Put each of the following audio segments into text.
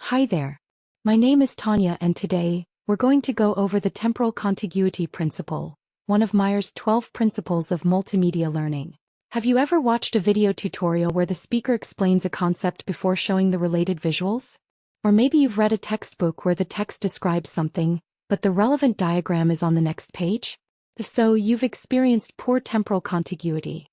Hi there. My name is Tanya and today, we're going to go over the temporal contiguity principle, one of Meyer's 12 principles of multimedia learning. Have you ever watched a video tutorial where the speaker explains a concept before showing the related visuals? Or maybe you've read a textbook where the text describes something, but the relevant diagram is on the next page? If so, you've experienced poor temporal contiguity.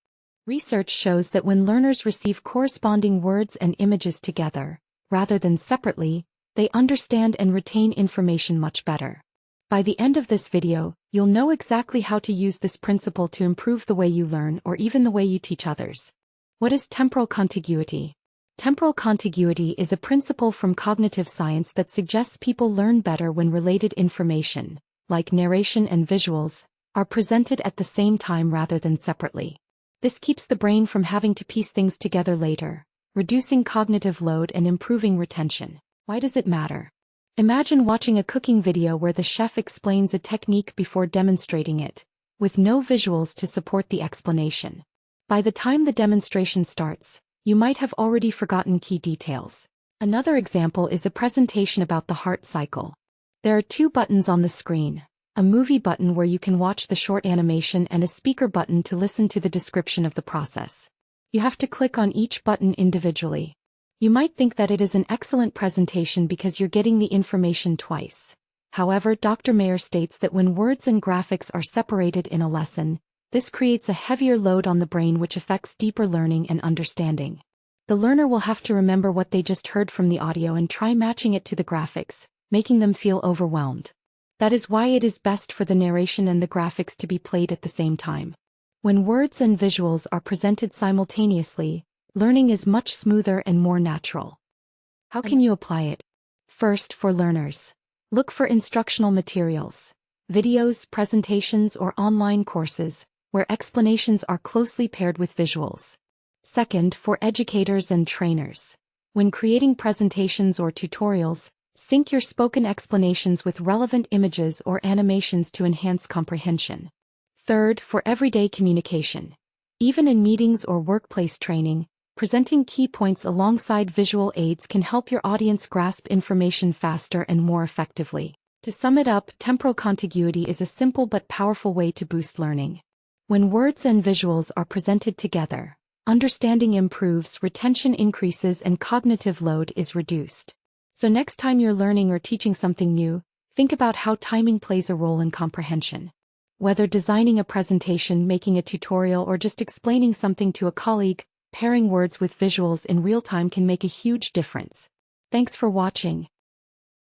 Research shows that when learners receive corresponding words and images together, rather than separately, they understand and retain information much better. By the end of this video, you'll know exactly how to use this principle to improve the way you learn or even the way you teach others. What is temporal contiguity? Temporal contiguity is a principle from cognitive science that suggests people learn better when related information, like narration and visuals, are presented at the same time rather than separately. This keeps the brain from having to piece things together later, reducing cognitive load and improving retention. Why does it matter? Imagine watching a cooking video where the chef explains a technique before demonstrating it, with no visuals to support the explanation. By the time the demonstration starts, you might have already forgotten key details. Another example is a presentation about the heart cycle. There are two buttons on the screen, a movie button where you can watch the short animation and a speaker button to listen to the description of the process. You have to click on each button individually. You might think that it is an excellent presentation because you're getting the information twice. However, Dr. Meyer states that when words and graphics are separated in a lesson, this creates a heavier load on the brain which affects deeper learning and understanding. The learner will have to remember what they just heard from the audio and try matching it to the graphics, making them feel overwhelmed. That is why it is best for the narration and the graphics to be played at the same time. When words and visuals are presented simultaneously, learning is much smoother and more natural. How can you apply it? First, for learners, look for instructional materials, videos, presentations, or online courses, where explanations are closely paired with visuals. Second, for educators and trainers, when creating presentations or tutorials, sync your spoken explanations with relevant images or animations to enhance comprehension. Third, for everyday communication. Even in meetings or workplace training, presenting key points alongside visual aids can help your audience grasp information faster and more effectively. To sum it up, temporal contiguity is a simple but powerful way to boost learning. When words and visuals are presented together, understanding improves, retention increases, and cognitive load is reduced. So next time you're learning or teaching something new, think about how timing plays a role in comprehension. Whether designing a presentation, making a tutorial, or just explaining something to a colleague, pairing words with visuals in real time can make a huge difference. Thanks for watching.